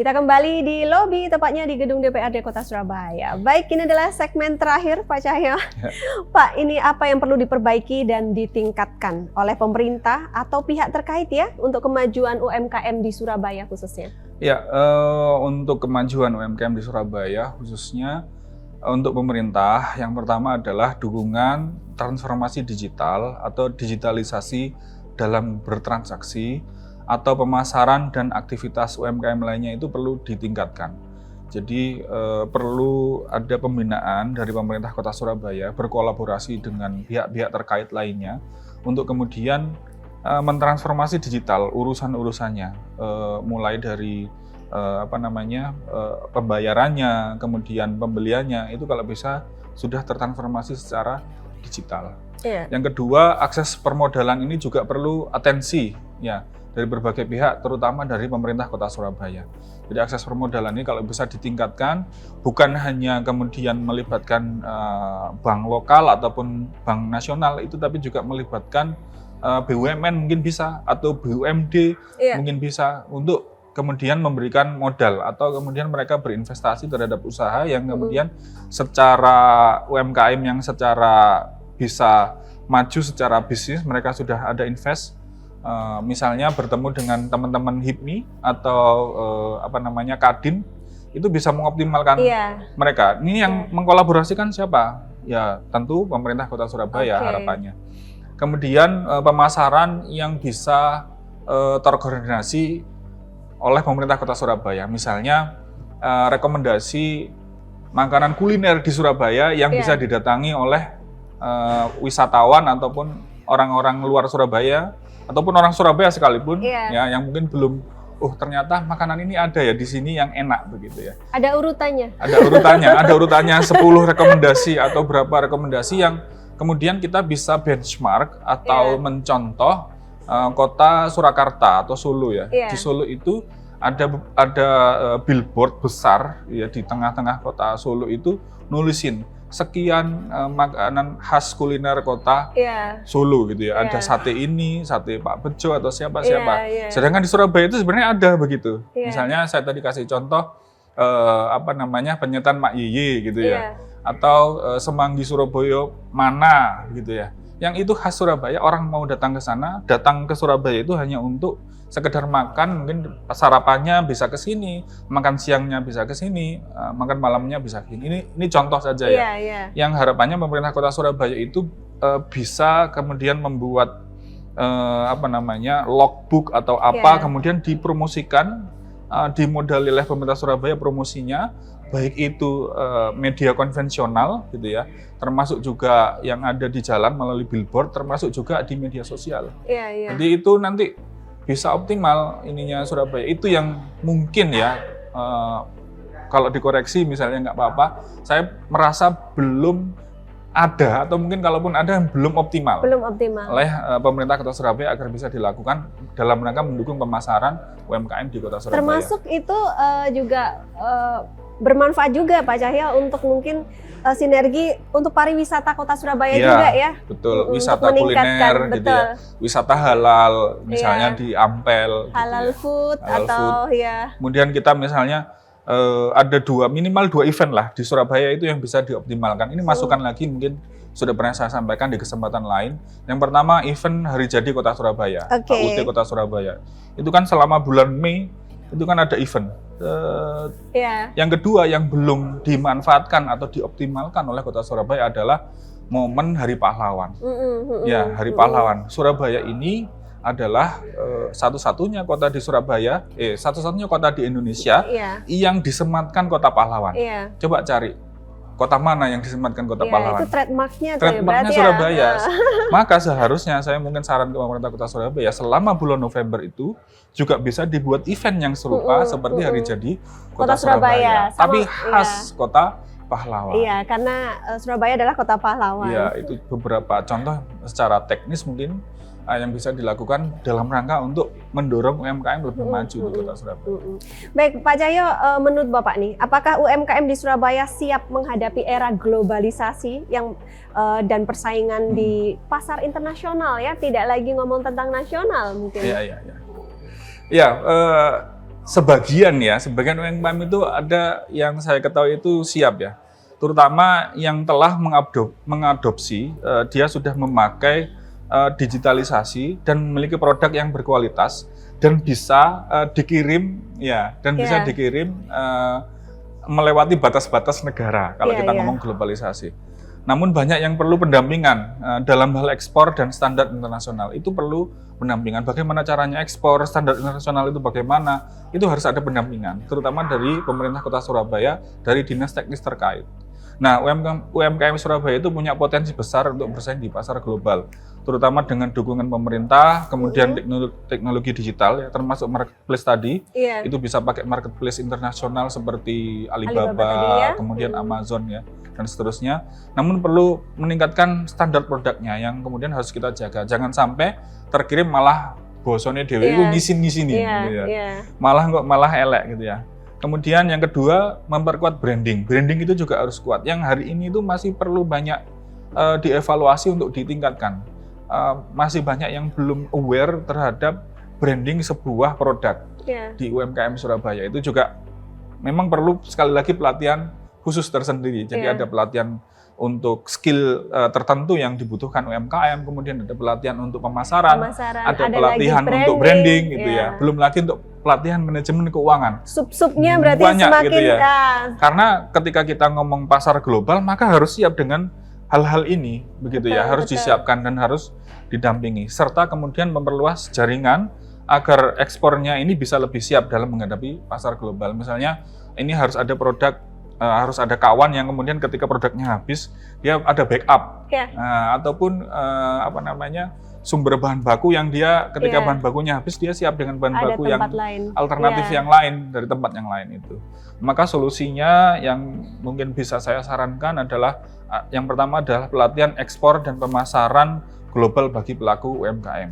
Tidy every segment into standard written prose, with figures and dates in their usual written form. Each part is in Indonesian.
Kita kembali di lobi, tepatnya di gedung DPRD Kota Surabaya. Baik, ini adalah segmen terakhir, Pak Cahyo. Pak, ini apa yang perlu diperbaiki dan ditingkatkan oleh pemerintah atau pihak terkait ya untuk kemajuan UMKM di Surabaya khususnya? Ya, untuk kemajuan UMKM di Surabaya khususnya untuk pemerintah, yang pertama adalah dukungan transformasi digital atau digitalisasi dalam bertransaksi atau pemasaran dan aktivitas UMKM lainnya itu perlu ditingkatkan. Jadi perlu ada pembinaan dari pemerintah Kota Surabaya berkolaborasi dengan pihak-pihak terkait lainnya untuk kemudian mentransformasi digital urusan-urusannya, mulai dari pembayarannya, kemudian pembeliannya itu kalau bisa sudah tertransformasi secara digital. Yang kedua, akses permodalan ini juga perlu atensi ya dari berbagai pihak, terutama dari pemerintah Kota Surabaya. Jadi akses permodalan ini kalau bisa ditingkatkan, bukan hanya kemudian melibatkan bank lokal ataupun bank nasional itu, tapi juga melibatkan BUMN mungkin bisa, atau BUMD mungkin bisa, untuk kemudian memberikan modal atau kemudian mereka berinvestasi terhadap usaha yang kemudian secara UMKM yang secara bisa maju secara bisnis, mereka sudah ada invest. Misalnya bertemu dengan teman-teman HIPMI atau Kadin, itu bisa mengoptimalkan mereka. Ini yang mengkolaborasikan siapa? Ya tentu pemerintah Kota Surabaya harapannya. Kemudian pemasaran yang bisa terkoordinasi oleh pemerintah Kota Surabaya. Misalnya rekomendasi makanan kuliner di Surabaya yang bisa didatangi oleh wisatawan ataupun orang-orang luar Surabaya, ataupun orang Surabaya sekalipun ya yang mungkin belum, ternyata makanan ini ada ya di sini yang enak begitu ya. Ada urutannya. Ada urutannya 10 rekomendasi atau berapa rekomendasi yang kemudian kita bisa benchmark atau mencontoh kota Surakarta atau Solo ya. Di Solo itu ada billboard besar ya di tengah-tengah kota Solo itu nulisin sekian makanan khas kuliner kota Solo gitu ya. Ada sate ini, sate Pak Bejo atau siapa-siapa. Sedangkan di Surabaya itu sebenarnya ada begitu. Misalnya saya tadi kasih contoh penyetan Mak Yeye gitu ya. Atau semanggi Surabaya mana gitu ya. Yang itu khas Surabaya, orang mau datang ke sana, datang ke Surabaya itu hanya untuk sekedar makan, mungkin sarapannya bisa ke sini, makan siangnya bisa ke sini, makan malamnya bisa ke sini. Ini contoh saja ya. Yang harapannya pemerintah Kota Surabaya itu bisa kemudian membuat logbook atau kemudian dipromosikan, dimodali oleh pemerintah Surabaya promosinya, baik itu media konvensional gitu ya, termasuk juga yang ada di jalan melalui billboard, termasuk juga di media sosial. Jadi itu nanti bisa optimal ininya Surabaya. Itu yang mungkin ya, kalau dikoreksi misalnya nggak apa-apa, saya merasa belum ada, atau mungkin kalaupun ada belum optimal oleh pemerintah Kota Surabaya agar bisa dilakukan dalam rangka mendukung pemasaran UMKM di Kota Surabaya. Termasuk itu juga bermanfaat juga Pak Cahyo untuk mungkin sinergi untuk pariwisata Kota Surabaya juga ya. Betul, wisata kuliner gitu ya. Wisata halal misalnya di Ampel halal gitu ya. Food halal atau food. Kemudian kita misalnya ada minimal dua event lah di Surabaya itu yang bisa dioptimalkan. Ini masukan lagi mungkin sudah pernah saya sampaikan di kesempatan lain. Yang pertama, event Hari Jadi Kota Surabaya, HUT Kota Surabaya. Itu kan selama bulan Mei itu kan ada event. Yang kedua yang belum dimanfaatkan atau dioptimalkan oleh Kota Surabaya adalah momen Hari Pahlawan. Hari Pahlawan. Surabaya ini adalah satu-satunya kota di Surabaya, satu-satunya kota di Indonesia yang disematkan kota pahlawan. Coba cari kota mana yang disematkan kota pahlawan. Itu trademarknya Surabaya. Maka seharusnya saya mungkin saran ke pemerintah Kota Surabaya selama bulan November itu juga bisa dibuat event yang serupa seperti Hari Jadi Kota Surabaya. Tapi khas kota pahlawan. Iya, karena Surabaya adalah kota pahlawan. Iya, itu beberapa contoh secara teknis mungkin yang bisa dilakukan dalam rangka untuk mendorong UMKM lebih maju di Kota Surabaya. Baik, Pak Cahyo, menurut Bapak nih, apakah UMKM di Surabaya siap menghadapi era globalisasi yang dan persaingan di pasar internasional ya, tidak lagi ngomong tentang nasional mungkin? Iya. sebagian UMKM itu ada yang saya ketahui itu siap ya, terutama yang telah mengadopsi, dia sudah memakai digitalisasi dan memiliki produk yang berkualitas dan bisa dikirim bisa dikirim melewati batas-batas negara kalau kita ngomong globalisasi. Namun banyak yang perlu pendampingan dalam hal ekspor dan standar internasional. Itu perlu pendampingan. Bagaimana caranya ekspor, standar internasional itu bagaimana? Itu harus ada pendampingan, terutama dari pemerintah Kota Surabaya, dari dinas teknis terkait. Nah, UMKM Surabaya itu punya potensi besar untuk bersaing di pasar global, terutama dengan dukungan pemerintah, kemudian teknologi digital, ya, termasuk marketplace tadi, itu bisa pakai marketplace internasional seperti Alibaba kemudian Amazon ya, dan seterusnya. Namun perlu meningkatkan standar produknya yang kemudian harus kita jaga. Jangan sampai terkirim malah bosone dewe itu ngisin-ngisini, gitu ya. Malah elek gitu ya. Kemudian yang kedua, memperkuat branding. Branding itu juga harus kuat. Yang hari ini itu masih perlu banyak dievaluasi untuk ditingkatkan. Masih banyak yang belum aware terhadap branding sebuah produk di UMKM Surabaya. Itu juga memang perlu sekali lagi pelatihan khusus tersendiri. Jadi ada pelatihan untuk skill tertentu yang dibutuhkan UMKM, kemudian ada pelatihan untuk pemasaran, ada pelatihan untuk branding gitu ya. Belum lagi untuk pelatihan manajemen keuangan. Sub-subnya berarti banyak, semakin gitu ya. Karena ketika kita ngomong pasar global, maka harus siap dengan hal-hal ini, begitu ya. Harus disiapkan dan harus didampingi, serta kemudian memperluas jaringan agar ekspornya ini bisa lebih siap dalam menghadapi pasar global. Misalnya ini harus ada produk, harus ada kawan yang kemudian ketika produknya habis dia ada backup, ataupun sumber bahan baku yang dia ketika bahan bakunya habis dia siap dengan bahan baku yang alternatif yang lain dari tempat yang lain itu. Maka solusinya yang mungkin bisa saya sarankan adalah yang pertama adalah pelatihan ekspor dan pemasaran global bagi pelaku UMKM,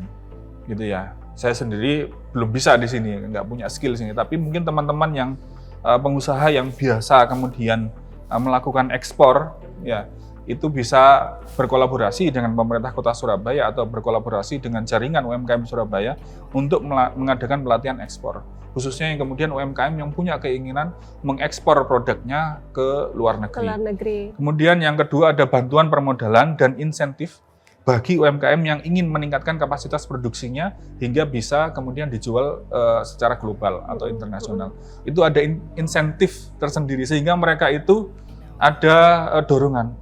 gitu ya. Saya sendiri belum bisa di sini, nggak punya skill sini, tapi mungkin teman-teman yang pengusaha yang biasa kemudian melakukan ekspor, ya itu bisa berkolaborasi dengan pemerintah Kota Surabaya atau berkolaborasi dengan jaringan UMKM Surabaya untuk mengadakan pelatihan ekspor. Khususnya yang kemudian UMKM yang punya keinginan mengekspor produknya ke luar negeri. Kemudian yang kedua ada bantuan permodalan dan insentif bagi UMKM yang ingin meningkatkan kapasitas produksinya hingga bisa kemudian dijual secara global atau internasional. Itu ada insentif tersendiri sehingga mereka itu ada dorongan,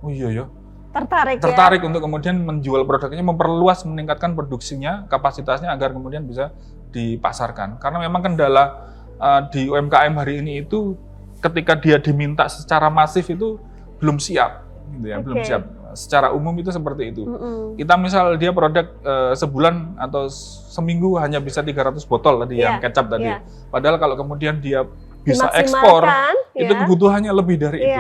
tertarik untuk kemudian menjual produknya, memperluas, meningkatkan produksinya, kapasitasnya agar kemudian bisa dipasarkan. Karena memang kendala di UMKM hari ini itu ketika dia diminta secara masif itu belum siap, gitu ya, belum siap. Secara umum itu seperti itu. Kita misal dia produk sebulan atau seminggu hanya bisa 300 botol tadi yang kecap tadi. Padahal kalau kemudian dia bisa ekspor, itu kebutuhannya lebih dari itu.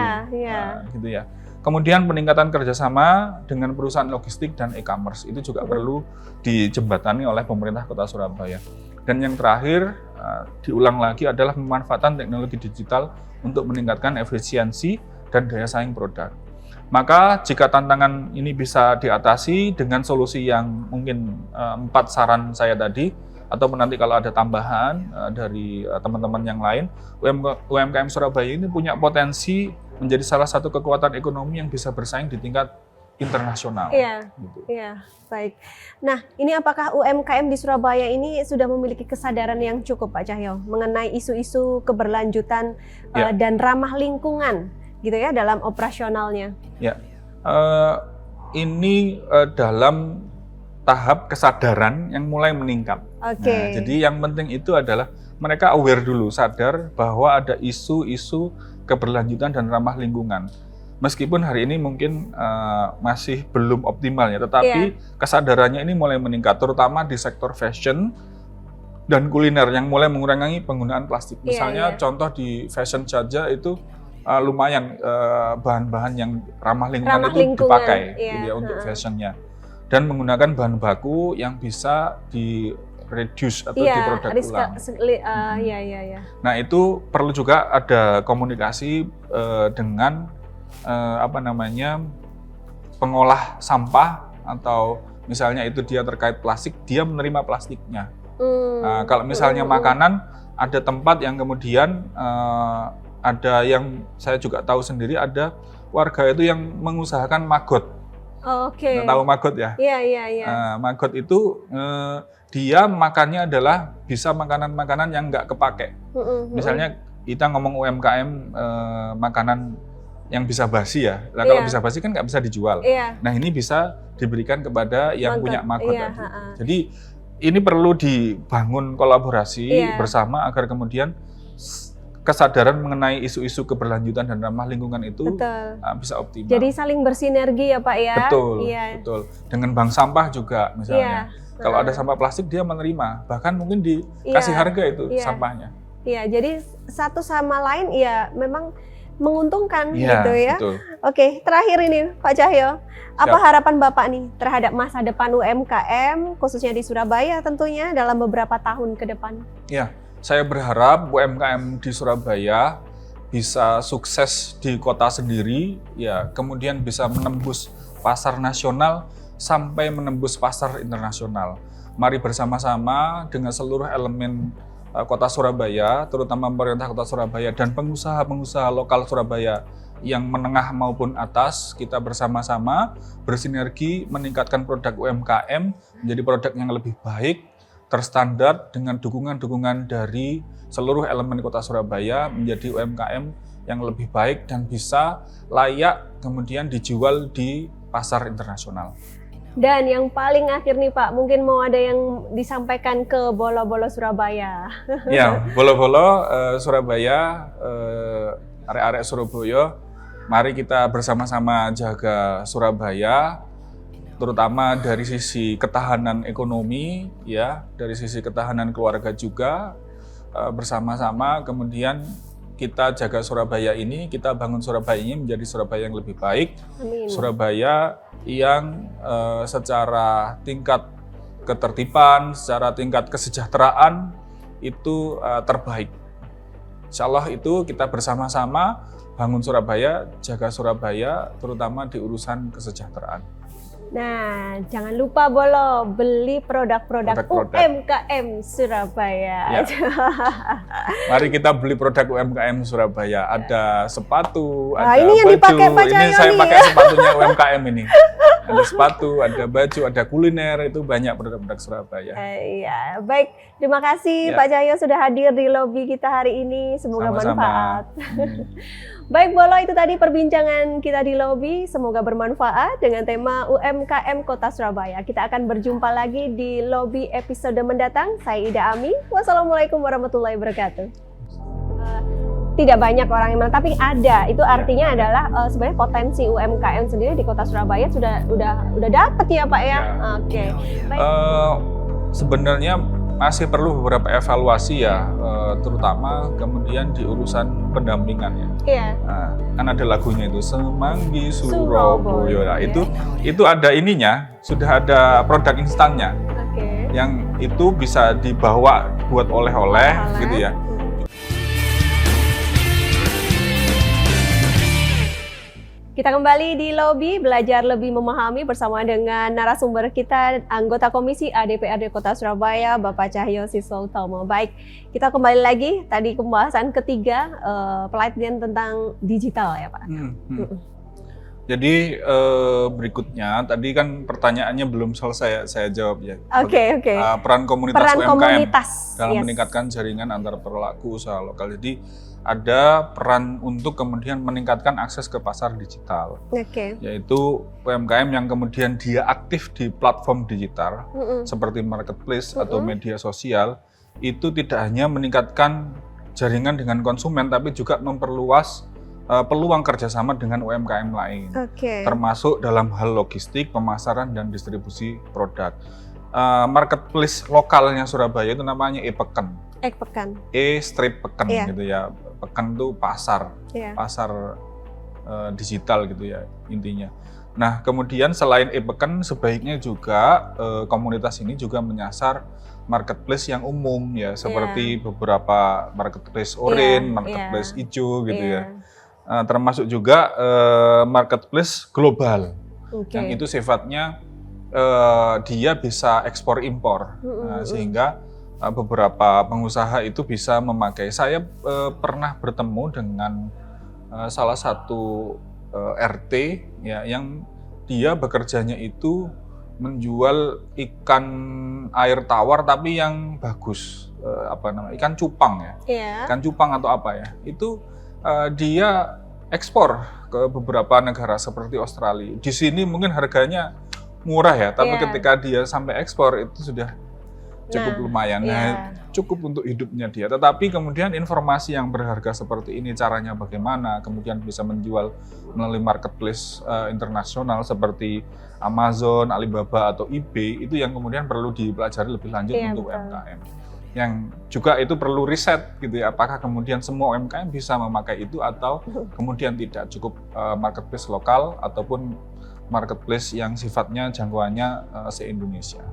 Gitu ya. Kemudian peningkatan kerjasama dengan perusahaan logistik dan e-commerce itu juga perlu dijembatani oleh pemerintah Kota Surabaya. Dan yang terakhir, diulang lagi adalah pemanfaatan teknologi digital untuk meningkatkan efisiensi dan daya saing produk. Maka jika tantangan ini bisa diatasi dengan solusi yang mungkin 4 saran saya tadi, atau nanti kalau ada tambahan dari teman-teman yang lain, UMKM Surabaya ini punya potensi menjadi salah satu kekuatan ekonomi yang bisa bersaing di tingkat internasional. Iya, baik. Nah, ini apakah UMKM di Surabaya ini sudah memiliki kesadaran yang cukup, Pak Cahyo, mengenai isu-isu keberlanjutan dan ramah lingkungan, gitu ya, dalam operasionalnya? Ya, ini dalam tahap kesadaran yang mulai meningkat. Nah, jadi yang penting itu adalah mereka aware dulu, sadar bahwa ada isu-isu keberlanjutan dan ramah lingkungan. Meskipun hari ini mungkin masih belum optimal ya, tetapi kesadarannya ini mulai meningkat, terutama di sektor fashion dan kuliner yang mulai mengurangi penggunaan plastik. Misalnya contoh di fashion saja itu lumayan bahan-bahan yang ramah lingkungan itu dipakai gitu ya, untuk fashionnya. Dan menggunakan bahan baku yang bisa di-reduce atau diproduk ulang. Nah, itu perlu juga ada komunikasi dengan pengolah sampah, atau misalnya itu dia terkait plastik, dia menerima plastiknya. Kalau misalnya makanan, ada tempat yang kemudian ada yang saya juga tahu sendiri, ada warga itu yang mengusahakan maggot. Oke. Tahu maggot ya? Iya. Maggot itu dia makannya adalah bisa makanan-makanan yang nggak kepake. Misalnya kita ngomong UMKM makanan yang bisa basi ya. Nah, kalau bisa basi kan nggak bisa dijual. Nah, ini bisa diberikan kepada yang punya maggot tadi. Jadi ini perlu dibangun kolaborasi bersama agar kemudian kesadaran mengenai isu-isu keberlanjutan dan ramah lingkungan itu bisa optimal. Jadi saling bersinergi ya Pak ya. Betul. Dengan bank sampah juga misalnya. Kalau ada sampah plastik dia menerima, bahkan mungkin dikasih harga itu sampahnya. Iya, jadi satu sama lain ya memang menguntungkan gitu ya. Betul. Oke, terakhir ini Pak Cahyo, apa harapan Bapak nih terhadap masa depan UMKM khususnya di Surabaya tentunya dalam beberapa tahun ke depan? Ya, saya berharap UMKM di Surabaya bisa sukses di kota sendiri, ya, kemudian bisa menembus pasar nasional sampai menembus pasar internasional. Mari bersama-sama dengan seluruh elemen Kota Surabaya, terutama pemerintah Kota Surabaya dan pengusaha-pengusaha lokal Surabaya yang menengah maupun atas, kita bersama-sama bersinergi meningkatkan produk UMKM menjadi produk yang lebih baik, terstandar dengan dukungan-dukungan dari seluruh elemen Kota Surabaya menjadi UMKM yang lebih baik dan bisa layak kemudian dijual di pasar internasional. Dan yang paling akhir nih Pak, mungkin mau ada yang disampaikan ke Bolo-Bolo Surabaya. Ya, Bolo-Bolo Surabaya, arek-arek Surabaya, mari kita bersama-sama jaga Surabaya, terutama dari sisi ketahanan ekonomi, ya, dari sisi ketahanan keluarga juga, bersama-sama kemudian kita jaga Surabaya ini, kita bangun Surabaya ini menjadi Surabaya yang lebih baik. Amin. Surabaya yang secara tingkat ketertiban, secara tingkat kesejahteraan itu terbaik. Insya Allah itu kita bersama-sama bangun Surabaya, jaga Surabaya, terutama di urusan kesejahteraan. Nah, jangan lupa Bolo beli produk-produk UMKM Surabaya. Ya. Mari kita beli produk UMKM Surabaya. Ada sepatu, ada ini yang baju. Dipakai Pak Cahyo ini saya nih. pakai sepatunya UMKM ini. Ada sepatu, ada baju, ada kuliner, itu banyak produk-produk Surabaya. Iya, baik. Terima kasih Pak Cahyo sudah hadir di lobi kita hari ini. Semoga bermanfaat. Baik Bolo, itu tadi perbincangan kita di lobi. Semoga bermanfaat dengan tema UMKM Kota Surabaya. Kita akan berjumpa lagi di lobi episode mendatang. Saya Ida Ami. Wassalamualaikum warahmatullahi wabarakatuh. Tidak banyak orang yang tapi ada. Itu artinya adalah sebenarnya potensi UMKM sendiri di Kota Surabaya udah dapat ya Pak ya. Oke. Baik. Sebenarnya masih perlu beberapa evaluasi ya, terutama kemudian di urusan pendampingan ya. Iya. Nah, kan ada lagunya itu Semanggi Surabaya. Nah, itu ada ininya, sudah ada produk instannya. Oke. Yang itu bisa dibawa buat oleh-oleh gitu ya. Kita kembali di lobi belajar lebih memahami bersama dengan narasumber kita, anggota Komisi A DPRD Kota Surabaya, Bapak Cahyo Siswotomo. Baik, kita kembali lagi tadi pembahasan ketiga, pelatihan tentang digital ya Pak. Jadi berikutnya, tadi kan pertanyaannya belum selesai saya jawab ya. Oke. Peran komunitas UMKM dalam yes. meningkatkan jaringan antar pelaku usaha lokal. Jadi ada peran untuk kemudian meningkatkan akses ke pasar digital, yaitu UMKM yang kemudian dia aktif di platform digital seperti marketplace atau media sosial, itu tidak hanya meningkatkan jaringan dengan konsumen, tapi juga memperluas peluang kerjasama dengan UMKM lain, termasuk dalam hal logistik, pemasaran, dan distribusi produk. Marketplace lokalnya Surabaya itu namanya e-Peken. E-Street Peken gitu ya. Peken itu pasar, pasar digital gitu ya intinya. Nah kemudian selain e-Peken sebaiknya juga komunitas ini juga menyasar marketplace yang umum ya, seperti beberapa marketplace orange, marketplace hijau gitu ya. Termasuk juga marketplace global, yang itu sifatnya dia bisa ekspor impor, sehingga beberapa pengusaha itu bisa memakai. Saya pernah bertemu dengan salah satu RT ya, yang dia bekerjanya itu menjual ikan air tawar tapi yang bagus, ikan cupang ya, ikan cupang atau apa ya, itu dia ekspor ke beberapa negara seperti Australia. Di sini mungkin harganya murah ya, tapi ketika dia sampai ekspor itu sudah cukup lumayan, cukup untuk hidupnya dia. Tetapi kemudian informasi yang berharga seperti ini, caranya bagaimana, kemudian bisa menjual melalui marketplace internasional seperti Amazon, Alibaba atau eBay, itu yang kemudian perlu dipelajari lebih lanjut untuk UMKM. Yang juga itu perlu riset gitu ya, apakah kemudian semua UMKM bisa memakai itu atau kemudian tidak, cukup marketplace lokal ataupun marketplace yang sifatnya jangkauannya se-Indonesia.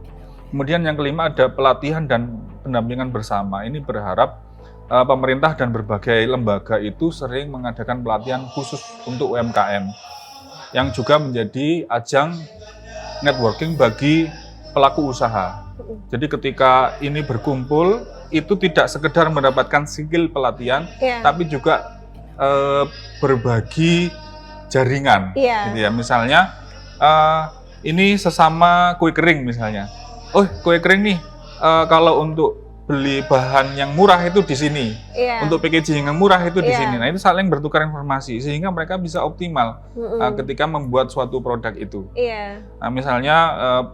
Kemudian yang kelima ada pelatihan dan pendampingan bersama. Ini berharap pemerintah dan berbagai lembaga itu sering mengadakan pelatihan khusus untuk UMKM yang juga menjadi ajang networking bagi pelaku usaha. Jadi ketika ini berkumpul, itu tidak sekedar mendapatkan skill pelatihan, tapi juga berbagi jaringan. Gitu ya. Misalnya ini sesama kue kering misalnya. Oh, kue kering nih, kalau untuk beli bahan yang murah itu di sini, untuk packaging yang murah itu di sini. Nah, itu saling bertukar informasi sehingga mereka bisa optimal ketika membuat suatu produk itu. Nah, misalnya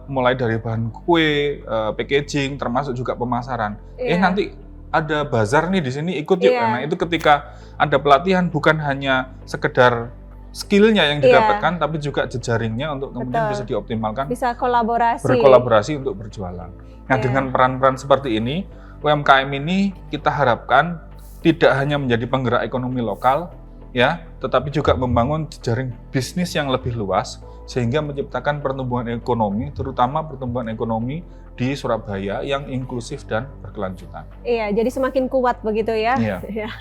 mulai dari bahan kue, packaging, termasuk juga pemasaran. Nanti ada bazar nih di sini, ikut yuk. Nah, itu ketika ada pelatihan bukan hanya sekedar skillnya yang didapatkan, tapi juga jejaringnya untuk kemudian bisa dioptimalkan, bisa berkolaborasi untuk berjualan. Nah, dengan peran-peran seperti ini, UMKM ini kita harapkan tidak hanya menjadi penggerak ekonomi lokal, ya, tetapi juga membangun jejaring bisnis yang lebih luas sehingga menciptakan pertumbuhan ekonomi, terutama pertumbuhan ekonomi di Surabaya yang inklusif dan berkelanjutan. Iya, jadi semakin kuat begitu ya. Iya.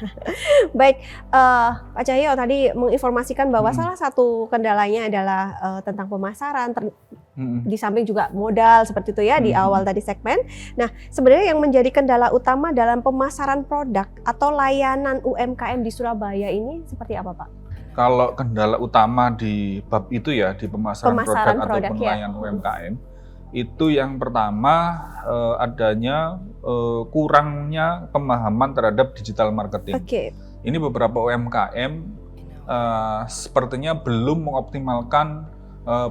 Baik, Pak Cahyo tadi menginformasikan bahwa salah satu kendalanya adalah tentang pemasaran, di samping juga modal seperti itu ya di awal tadi segmen. Nah, sebenarnya yang menjadi kendala utama dalam pemasaran produk atau layanan UMKM di Surabaya ini seperti apa, Pak? Kalau kendala utama di bab itu ya, di pemasaran produk ataupun layanan UMKM, itu yang pertama adanya kurangnya pemahaman terhadap digital marketing. Ini beberapa UMKM sepertinya belum mengoptimalkan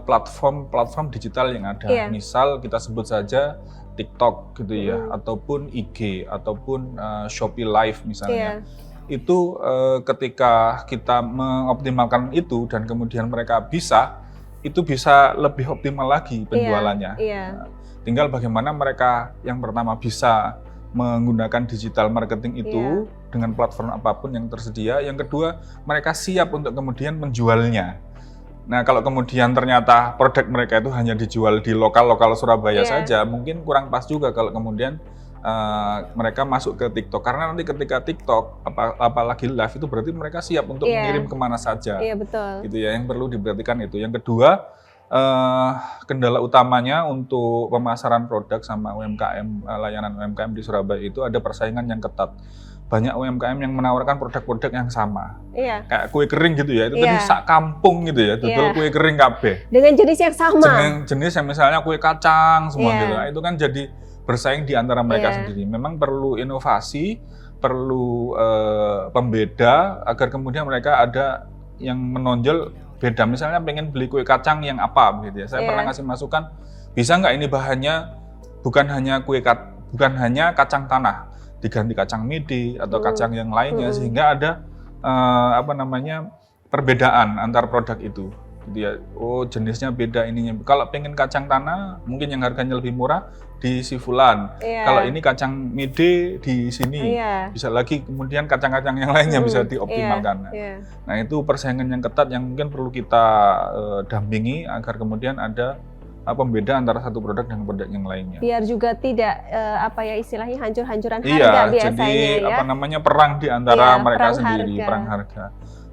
platform digital yang ada. Misal kita sebut saja TikTok gitu ya, ataupun IG, ataupun Shopee Live misalnya. Itu ketika kita mengoptimalkan itu dan kemudian mereka bisa lebih optimal lagi penjualannya. Nah, tinggal bagaimana mereka yang pertama bisa menggunakan digital marketing itu dengan platform apapun yang tersedia. Yang kedua, mereka siap untuk kemudian menjualnya. Nah, kalau kemudian ternyata produk mereka itu hanya dijual di lokal Surabaya saja, mungkin kurang pas juga kalau kemudian mereka masuk ke TikTok, karena nanti ketika TikTok apalagi live itu berarti mereka siap untuk mengirim kemana saja. Betul. Gitu ya, yang perlu diperhatikan itu. Yang kedua, kendala utamanya untuk pemasaran produk sama UMKM, layanan UMKM di Surabaya itu ada persaingan yang ketat. Banyak UMKM yang menawarkan produk-produk yang sama. Kayak kue kering gitu ya, itu tadi sak kampung gitu ya, dodol kue kering kabeh. Dengan jenis yang sama. Dengan jenis yang misalnya kue kacang semua gitu. Nah, itu kan jadi bersaing di antara mereka sendiri. Memang perlu inovasi, perlu pembeda agar kemudian mereka ada yang menonjol beda. Misalnya pengen beli kue kacang yang apa gitu ya. Saya pernah ngasih masukan, bisa nggak ini bahannya bukan hanya kacang tanah, diganti kacang mede atau kacang yang lainnya sehingga ada perbedaan antar produk itu. Gitu ya. Oh, jenisnya beda ininya. Kalau pengen kacang tanah, mungkin yang harganya lebih murah di si fulan. Kalau ini kacang mede di sini. Bisa lagi kemudian kacang-kacang yang lainnya bisa dioptimalkan. Nah, itu persaingan yang ketat yang mungkin perlu kita dampingi agar kemudian ada pembeda antara satu produk dengan produk yang lainnya. Biar juga tidak istilahnya hancur-hancuran harga biasanya jadi perang di antara mereka sendiri, perang harga.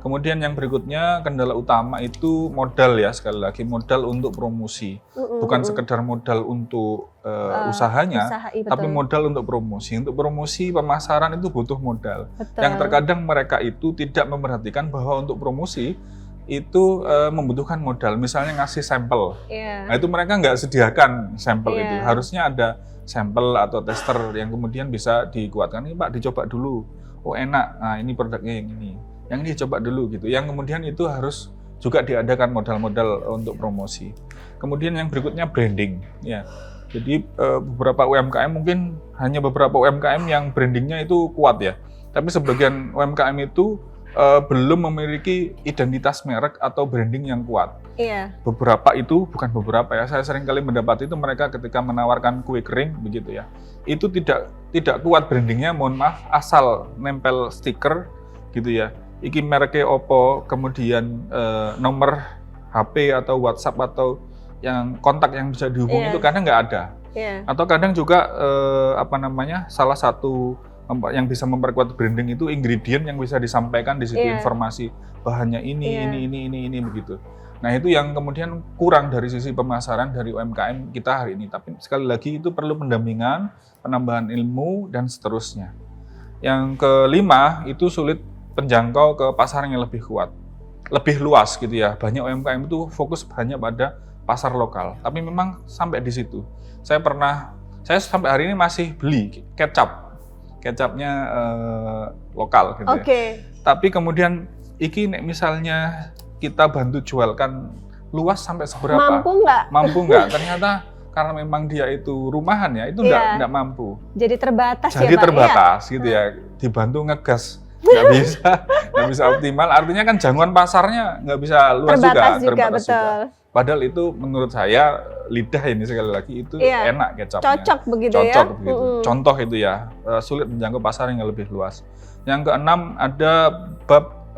Kemudian yang berikutnya kendala utama itu modal ya, sekali lagi modal untuk promosi. Bukan sekedar modal untuk usahanya, tapi modal untuk promosi. Untuk promosi pemasaran itu butuh modal. Betul. Yang terkadang mereka itu tidak memperhatikan bahwa untuk promosi itu membutuhkan modal. Misalnya ngasih sampel, nah itu mereka nggak sediakan sampel itu. Harusnya ada sampel atau tester yang kemudian bisa dikuatkan. Ini Pak dicoba dulu, oh enak, nah ini produknya yang ini coba dulu gitu. Yang kemudian itu harus juga diadakan modal-modal untuk promosi. Kemudian yang berikutnya branding, ya. Jadi beberapa UMKM mungkin hanya beberapa UMKM yang brandingnya itu kuat ya. Tapi sebagian UMKM itu belum memiliki identitas merek atau branding yang kuat. Beberapa itu, bukan beberapa ya, saya sering kali mendapat itu mereka ketika menawarkan kue kering begitu ya, itu tidak kuat brandingnya, mohon maaf, asal nempel stiker gitu ya, iki mereknya opo, kemudian nomor HP atau WhatsApp atau yang kontak yang bisa dihubungi itu kadang nggak ada. Atau kadang juga salah satu yang bisa memperkuat branding itu ingredient yang bisa disampaikan di situ, informasi bahannya ini begitu. Nah itu yang kemudian kurang dari sisi pemasaran dari UMKM kita hari ini. Tapi sekali lagi itu perlu pendampingan, penambahan ilmu dan seterusnya. Yang kelima itu sulit penjangkau ke pasar yang lebih kuat, lebih luas gitu ya. Banyak UMKM itu fokus hanya pada pasar lokal. Tapi memang sampai di situ. Saya sampai hari ini masih beli kecapnya lokal gitu ya. Tapi kemudian misalnya kita bantu jualkan luas sampai seberapa? Mampu nggak? Ternyata karena memang dia itu rumahan ya, itu nggak mampu. Jadi terbatas gitu ya. Dibantu ngegas nggak bisa optimal. Artinya kan jangkauan pasarnya nggak bisa luas terbatas juga. Padahal itu menurut saya lidah ini sekali lagi itu enak kecapnya. Cocok begitu. Contoh itu ya, sulit menjangkau pasar yang lebih luas. Yang keenam ada bab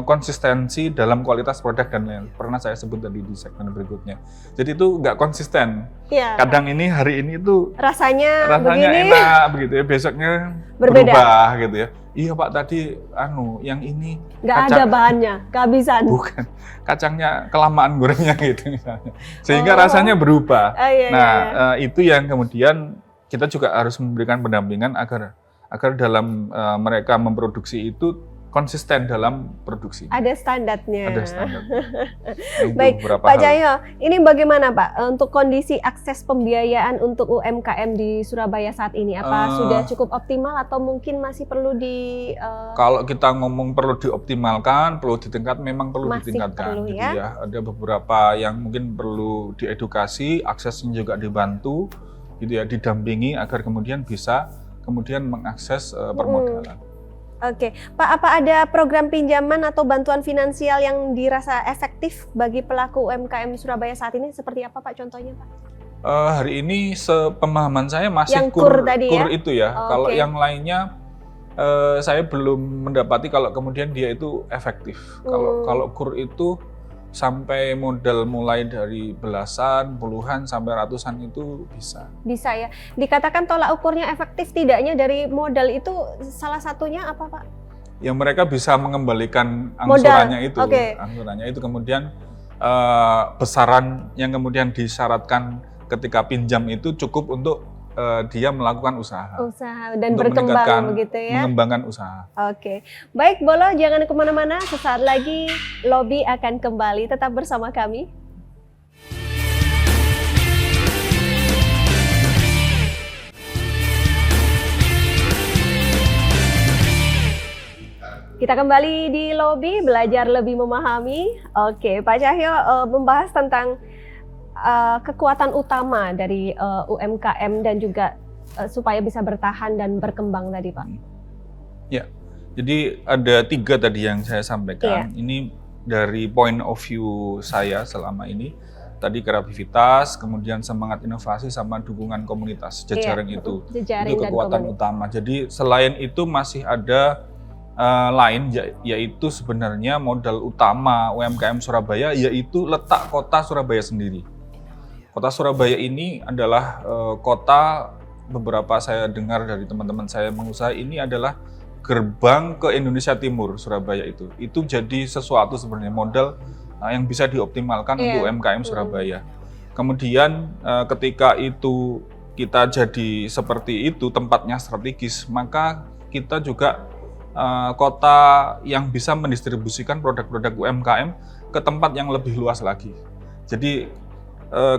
konsistensi dalam kualitas produk dan lain. Pernah saya sebut tadi di segmen berikutnya. Jadi itu nggak konsisten. Kadang hari ini itu rasanya enak begitu ya, besoknya berubah gitu ya. Iya Pak, tadi yang ini nggak ada bahannya, kehabisan. Bukan, kacangnya kelamaan gorengnya gitu misalnya. Sehingga rasanya berubah. Itu yang kemudian kita juga harus memberikan pendampingan agar dalam mereka memproduksi itu konsisten dalam produksi. Ada standarnya. Itu baik, Pak Cahyo, ini bagaimana Pak untuk kondisi akses pembiayaan untuk UMKM di Surabaya saat ini? Apa sudah cukup optimal atau mungkin masih perlu Kalau kita ngomong perlu dioptimalkan, memang perlu ditingkatkan. Perlu, gitu ya. Ada beberapa yang mungkin perlu diedukasi, aksesnya juga dibantu, gitu ya, didampingi agar kemudian bisa mengakses permodalan. Oke, Pak, apa ada program pinjaman atau bantuan finansial yang dirasa efektif bagi pelaku UMKM Surabaya saat ini? Seperti apa Pak contohnya Pak? Hari ini sepemahaman saya masih yang kur itu ya. Kalau yang lainnya saya belum mendapati kalau kemudian dia itu efektif. Kalau kur itu sampai modal mulai dari belasan, puluhan, sampai ratusan itu bisa. Bisa ya. Dikatakan tolak ukurnya efektif tidaknya dari modal itu salah satunya apa Pak? Yang mereka bisa mengembalikan angsurannya itu. Angsurannya itu kemudian besaran yang kemudian disyaratkan ketika pinjam itu cukup untuk dia melakukan usaha dan berkembang begitu ya, mengembangkan usaha. Oke, baik Bolo, jangan kemana-mana, sesaat lagi Lobby akan kembali, tetap bersama kami. Kita kembali di Lobby, belajar lebih memahami. Oke, Pak Cahyo membahas tentang kekuatan utama dari UMKM dan juga supaya bisa bertahan dan berkembang tadi Pak. Ya, jadi ada 3 tadi yang saya sampaikan. Ini dari point of view saya selama ini. Tadi kreativitas, kemudian semangat inovasi sama dukungan komunitas, jejaring itu kekuatan utama. Jadi selain itu masih ada lain, yaitu sebenarnya modal utama UMKM Surabaya, yaitu letak kota Surabaya sendiri. Kota Surabaya ini adalah kota, beberapa saya dengar dari teman-teman saya pengusaha, ini adalah gerbang ke Indonesia Timur, Surabaya itu jadi sesuatu sebenarnya modal yang bisa dioptimalkan untuk UMKM Surabaya. Kemudian ketika itu kita jadi seperti itu, tempatnya strategis, maka kita juga kota yang bisa mendistribusikan produk-produk UMKM ke tempat yang lebih luas lagi. Jadi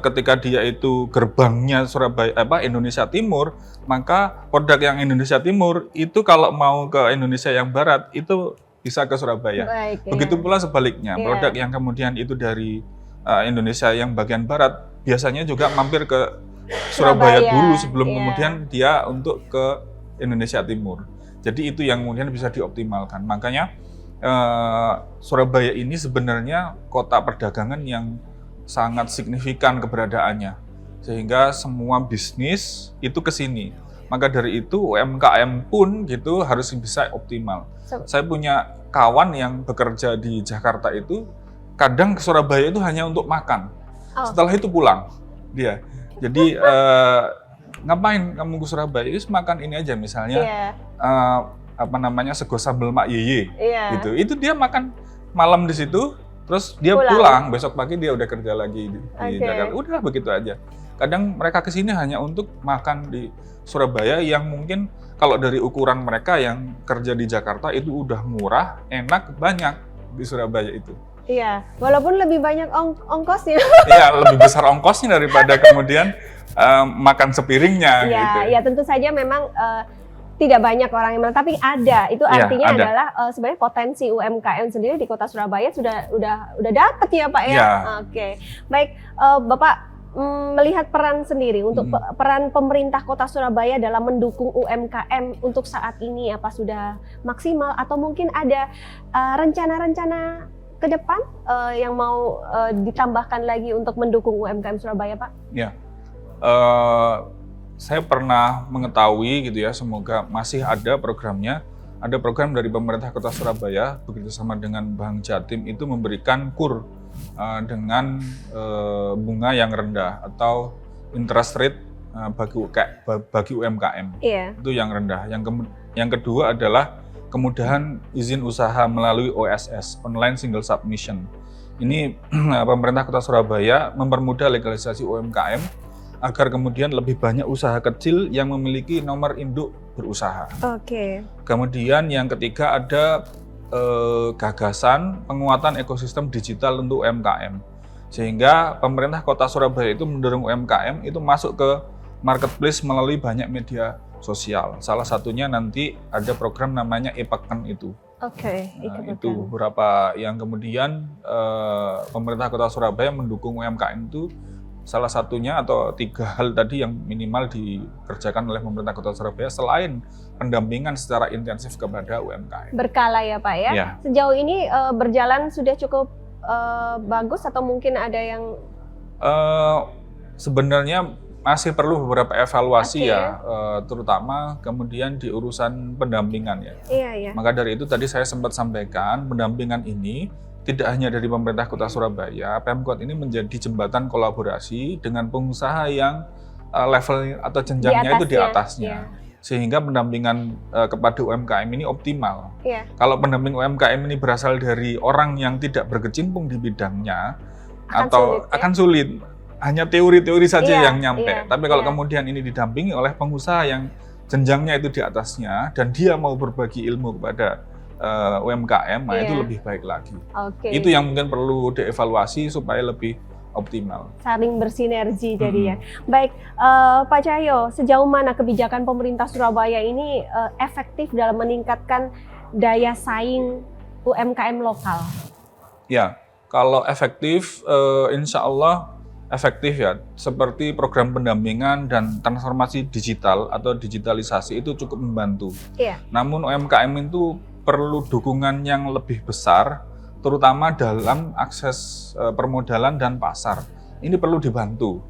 ketika dia itu gerbangnya Surabaya Indonesia Timur, maka produk yang Indonesia Timur itu kalau mau ke Indonesia yang Barat itu bisa ke Surabaya. Baik, begitu pula sebaliknya, produk yang kemudian itu dari Indonesia yang bagian Barat biasanya juga mampir ke Surabaya dulu sebelum kemudian dia untuk ke Indonesia Timur. Jadi itu yang kemudian bisa dioptimalkan. Makanya Surabaya ini sebenarnya kota perdagangan yang sangat signifikan keberadaannya, sehingga semua bisnis itu ke sini. Maka dari itu UMKM pun gitu harus bisa optimal. Saya punya kawan yang bekerja di Jakarta itu kadang ke Surabaya itu hanya untuk makan. Setelah itu pulang dia. Jadi ngapain kamu ke Surabaya? Itu makan ini aja misalnya sego sambal Mak Yeye gitu. Itu dia makan malam di situ, terus dia pulang besok pagi dia udah kerja lagi di Jakarta. Udah begitu aja. Kadang mereka ke sini hanya untuk makan di Surabaya yang mungkin kalau dari ukuran mereka yang kerja di Jakarta itu udah murah, enak, banyak di Surabaya itu. Iya, walaupun lebih banyak ongkosnya. Iya, lebih besar ongkosnya daripada kemudian makan sepiringnya. Iya, gitu. Ya tentu saja memang tidak banyak orang yang tapi ada. Itu artinya adalah sebenarnya potensi UMKM sendiri di Kota Surabaya udah dapat ya Pak ya. Oke, baik Bapak. Melihat peran sendiri untuk peran pemerintah Kota Surabaya dalam mendukung UMKM untuk saat ini apa sudah maksimal atau mungkin ada rencana-rencana ke depan yang mau ditambahkan lagi untuk mendukung UMKM Surabaya, Pak? Ya, saya pernah mengetahui gitu ya, semoga masih ada programnya. Ada program dari pemerintah Kota Surabaya bekerjasama dengan Bank Jatim itu memberikan KUR dengan bunga yang rendah atau interest rate bagi UMKM. Itu yang rendah. Yang kedua adalah kemudahan izin usaha melalui OSS, Online Single Submission. Ini pemerintah Kota Surabaya mempermudah legalisasi UMKM agar kemudian lebih banyak usaha kecil yang memiliki nomor induk berusaha. Kemudian yang ketiga ada gagasan penguatan ekosistem digital untuk UMKM. Sehingga pemerintah Kota Surabaya itu mendorong UMKM itu masuk ke marketplace melalui banyak media sosial. Salah satunya nanti ada program namanya e-Pakken itu. Itu beberapa yang kemudian pemerintah Kota Surabaya mendukung UMKM itu. Salah satunya atau 3 hal tadi yang minimal dikerjakan oleh pemerintah Kota Surabaya selain pendampingan secara intensif kepada UMKM. Berkala ya Pak ya? Sejauh ini berjalan sudah cukup bagus atau mungkin ada yang? Sebenarnya masih perlu beberapa evaluasi terutama kemudian di urusan pendampingan ya. Maka dari itu tadi saya sempat sampaikan pendampingan ini tidak hanya dari pemerintah Kota Surabaya, Pemkot ini menjadi jembatan kolaborasi dengan pengusaha yang level atau jenjangnya itu di atasnya. Sehingga pendampingan kepada UMKM ini optimal. Kalau pendamping UMKM ini berasal dari orang yang tidak berkecimpung di bidangnya, akan sulit. Hanya teori-teori saja yang nyampe. Tapi kalau kemudian ini didampingi oleh pengusaha yang jenjangnya itu di atasnya, dan dia mau berbagi ilmu kepada UMKM, itu lebih baik lagi. Itu yang mungkin perlu dievaluasi supaya lebih optimal. Saling bersinergi jadi ya. Baik, Pak Cahyo, sejauh mana kebijakan pemerintah Surabaya ini efektif dalam meningkatkan daya saing UMKM lokal? Ya, kalau efektif, insya Allah efektif ya. Seperti program pendampingan dan transformasi digital atau digitalisasi itu cukup membantu. Namun UMKM itu perlu dukungan yang lebih besar, terutama dalam akses permodalan dan pasar. Ini perlu dibantu.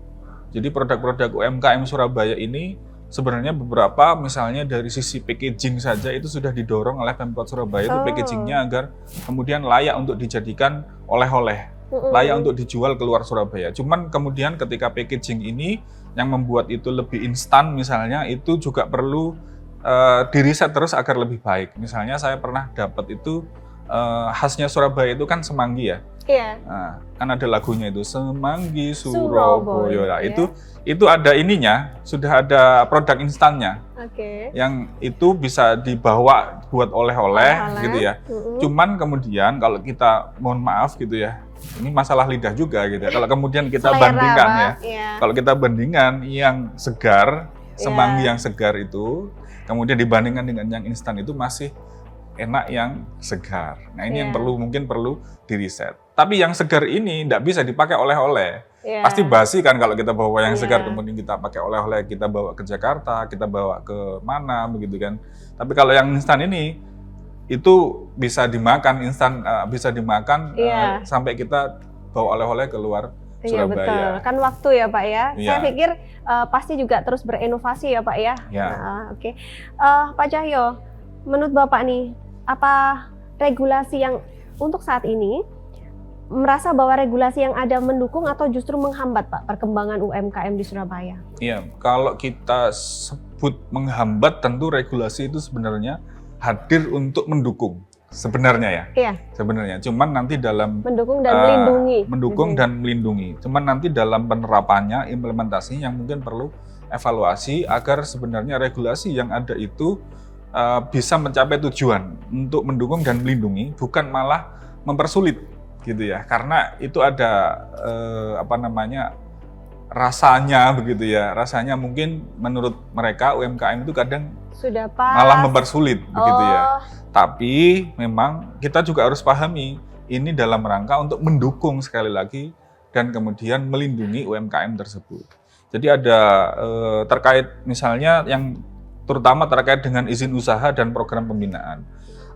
Jadi produk-produk UMKM Surabaya ini sebenarnya beberapa misalnya dari sisi packaging saja itu sudah didorong oleh Pemkot Surabaya itu packagingnya agar kemudian layak untuk dijadikan oleh-oleh, layak untuk dijual keluar Surabaya. Cuman kemudian ketika packaging ini yang membuat itu lebih instan misalnya, itu juga perlu diriset terus agar lebih baik. Misalnya saya pernah dapat itu khasnya Surabaya itu kan semanggi ya. Iya. Nah, kan ada lagunya itu Semanggi Surabaya. Nah, ya. itu ada ininya, sudah ada produk instannya. Oke. Yang itu bisa dibawa buat oleh-oleh gitu ya. Cuman kemudian kalau kita mohon maaf gitu ya. Ini masalah lidah juga gitu ya. Kalau kemudian kita selera, bandingkan Pak. ya. Kalau kita bandingkan yang segar, semanggi yang segar itu kemudian dibandingkan dengan yang instan itu masih enak yang segar. Nah ini yang mungkin perlu diriset. Tapi yang segar ini tidak bisa dipakai oleh-oleh. Pasti basi kan kalau kita bawa yang segar kemudian kita pakai oleh-oleh, kita bawa ke Jakarta, kita bawa ke mana begitu kan. Tapi kalau yang instan ini itu bisa dimakan instan, bisa dimakan sampai kita bawa oleh-oleh keluar Surabaya. Iya betul, kan waktu ya Pak ya. Saya pikir pasti juga terus berinovasi ya Pak ya. Oke. Pak Cahyo, menurut Bapak nih, apa regulasi yang untuk saat ini merasa bahwa regulasi yang ada mendukung atau justru menghambat Pak perkembangan UMKM di Surabaya? Iya, kalau kita sebut menghambat tentu regulasi itu sebenarnya hadir untuk mendukung sebenarnya ya. Iya. Sebenarnya, cuman nanti dalam mendukung dan melindungi. Mendukung dan melindungi. Cuman nanti dalam penerapannya, implementasinya yang mungkin perlu evaluasi agar sebenarnya regulasi yang ada itu bisa mencapai tujuan untuk mendukung dan melindungi, bukan malah mempersulit gitu ya. Karena itu ada rasanya begitu ya. Rasanya mungkin menurut mereka UMKM itu kadang sudah pas, malah mempersulit begitu ya. Tapi memang kita juga harus pahami ini dalam rangka untuk mendukung sekali lagi dan kemudian melindungi UMKM tersebut. Jadi ada terkait misalnya yang terutama terkait dengan izin usaha dan program pembinaan.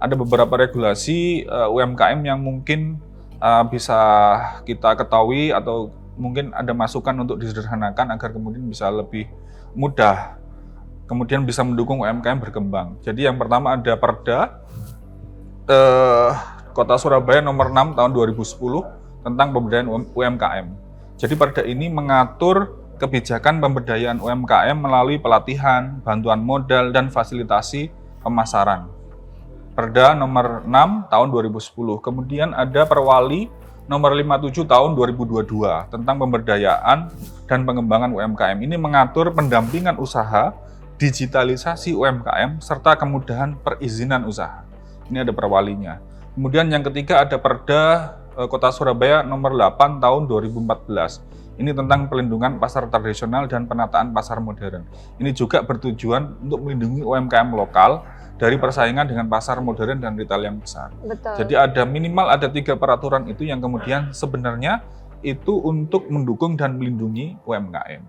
Ada beberapa regulasi UMKM yang mungkin bisa kita ketahui atau mungkin ada masukan untuk disederhanakan agar kemudian bisa lebih mudah, kemudian bisa mendukung UMKM berkembang. Jadi yang pertama ada Perda Kota Surabaya nomor 6 tahun 2010 tentang pemberdayaan UMKM. Jadi Perda ini mengatur kebijakan pemberdayaan UMKM melalui pelatihan, bantuan modal, dan fasilitasi pemasaran. Perda nomor 6 tahun 2010. Kemudian ada Perwali nomor 57 tahun 2022 tentang pemberdayaan dan pengembangan UMKM. Ini mengatur pendampingan usaha, digitalisasi UMKM, serta kemudahan perizinan usaha. Ini ada perwalinya. Kemudian yang ketiga ada Perda Kota Surabaya nomor 8 tahun 2014. Ini tentang pelindungan pasar tradisional dan penataan pasar modern. Ini juga bertujuan untuk melindungi UMKM lokal dari persaingan dengan pasar modern dan retail yang besar. Betul. Jadi ada minimal 3 peraturan itu yang kemudian sebenarnya itu untuk mendukung dan melindungi UMKM.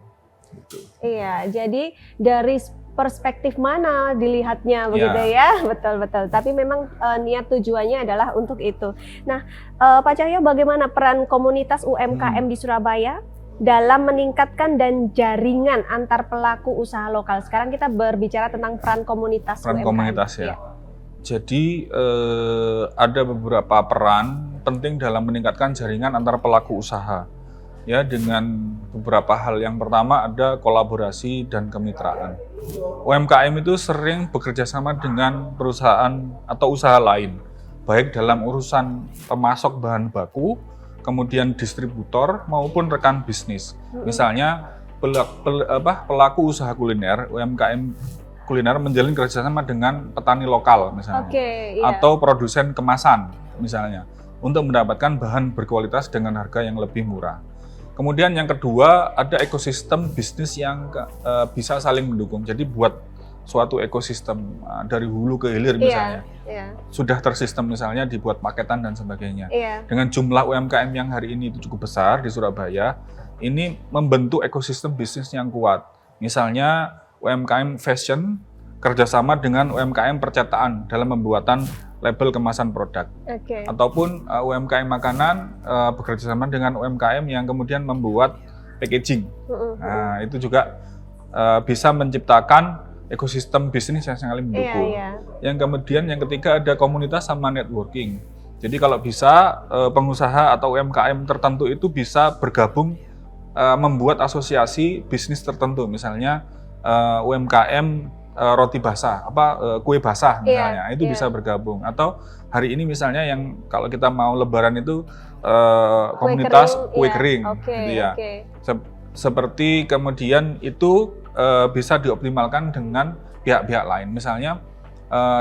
Gitu. Iya, jadi dari perspektif mana dilihatnya begitu ya, betul-betul. Tapi memang niat tujuannya adalah untuk itu. Nah, Pak Cahyo, bagaimana peran komunitas UMKM di Surabaya dalam meningkatkan dan jaringan antar pelaku usaha lokal? Sekarang kita berbicara tentang peran komunitas UMKM. Komunitas ya. Jadi ada beberapa peran penting dalam meningkatkan jaringan antar pelaku usaha. Ya, dengan beberapa hal. Yang pertama ada kolaborasi dan kemitraan. UMKM itu sering bekerja sama dengan perusahaan atau usaha lain, baik dalam urusan pemasok bahan baku, kemudian distributor maupun rekan bisnis. Misalnya pelaku usaha kuliner, UMKM kuliner menjalin kerjasama dengan petani lokal misalnya, atau produsen kemasan misalnya, untuk mendapatkan bahan berkualitas dengan harga yang lebih murah. Kemudian yang kedua ada ekosistem bisnis yang bisa saling mendukung. Jadi buat suatu ekosistem dari hulu ke hilir misalnya, sudah tersistem misalnya dibuat paketan dan sebagainya. Dengan jumlah UMKM yang hari ini itu cukup besar di Surabaya, ini membentuk ekosistem bisnis yang kuat. Misalnya UMKM fashion kerjasama dengan UMKM percetakan dalam pembuatan label kemasan produk, ataupun UMKM makanan bekerjasama dengan UMKM yang kemudian membuat packaging. Nah, itu juga bisa menciptakan ekosistem bisnis yang saling mendukung. Yang kemudian yang ketiga ada komunitas sama networking. Jadi kalau bisa pengusaha atau UMKM tertentu itu bisa bergabung membuat asosiasi bisnis tertentu. Misalnya UMKM roti basah, kue basah misalnya, itu bisa bergabung. Atau hari ini misalnya yang kalau kita mau Lebaran itu komunitas kue kering, gitu ya. Seperti kemudian itu bisa dioptimalkan dengan pihak-pihak lain. Misalnya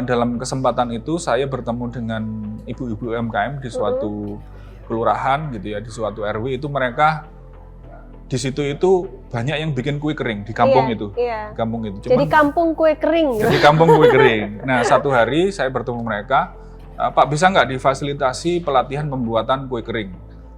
dalam kesempatan itu saya bertemu dengan ibu-ibu UMKM di suatu kelurahan gitu ya, di suatu RW itu mereka di situ itu banyak yang bikin kue kering di kampung itu. Di kampung itu. Cuman, jadi kampung kue kering. Jadi kampung kue kering. Nah, satu hari saya bertemu mereka, Pak bisa nggak difasilitasi pelatihan pembuatan kue kering?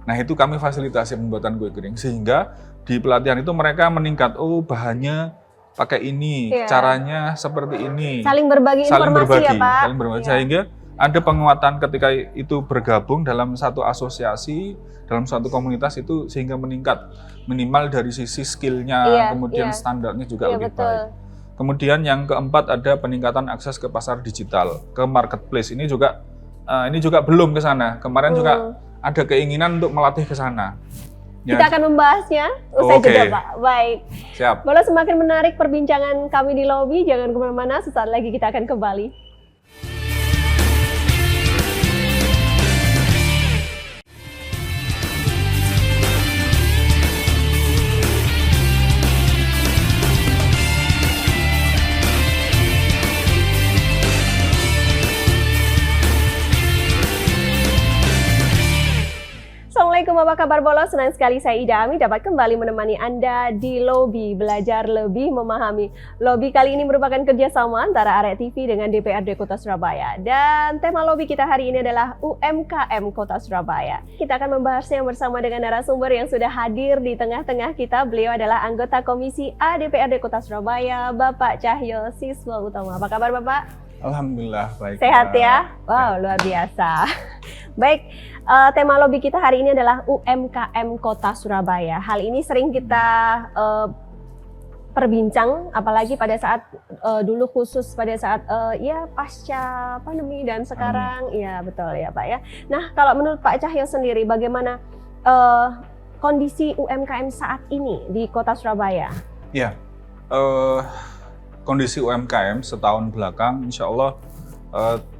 Nah, itu kami fasilitasi pembuatan kue kering sehingga di pelatihan itu mereka meningkat, oh bahannya pakai ini, caranya seperti ini. Saling berbagi informasi ya Pak. Saling berbagi, sehingga ada penguatan ketika itu bergabung dalam satu asosiasi, dalam suatu komunitas itu sehingga meningkat minimal dari sisi skillnya, kemudian standarnya juga lebih baik. Kemudian yang keempat ada peningkatan akses ke pasar digital, ke marketplace. Ini juga belum ke sana. Kemarin juga ada keinginan untuk melatih ke sana. Kita akan membahasnya usai jeda Pak. Baik. Siap. Boleh semakin menarik perbincangan kami di lobi, jangan kemana-mana, sesaat lagi kita akan kembali. Assalamualaikum, apa kabar Bolos? Senang sekali saya Ida Ami dapat kembali menemani Anda di Lobi, belajar lebih memahami. Lobi kali ini merupakan kerjasama antara Arek TV dengan DPRD Kota Surabaya. Dan tema Lobi kita hari ini adalah UMKM Kota Surabaya. Kita akan membahasnya bersama dengan narasumber yang sudah hadir di tengah-tengah kita. Beliau adalah anggota Komisi A DPRD Kota Surabaya, Bapak Cahyo Siswa Utama. Apa kabar Bapak? Alhamdulillah, baik. Sehat ya? Wow, luar biasa. Baik, tema lobi kita hari ini adalah UMKM Kota Surabaya. Hal ini sering kita perbincang, apalagi pada saat dulu khusus pada saat pasca pandemi dan sekarang, ya betul ya Pak ya. Nah, kalau menurut Pak Cahyo sendiri, bagaimana kondisi UMKM saat ini di Kota Surabaya? Ya. Kondisi UMKM setahun belakang insya Allah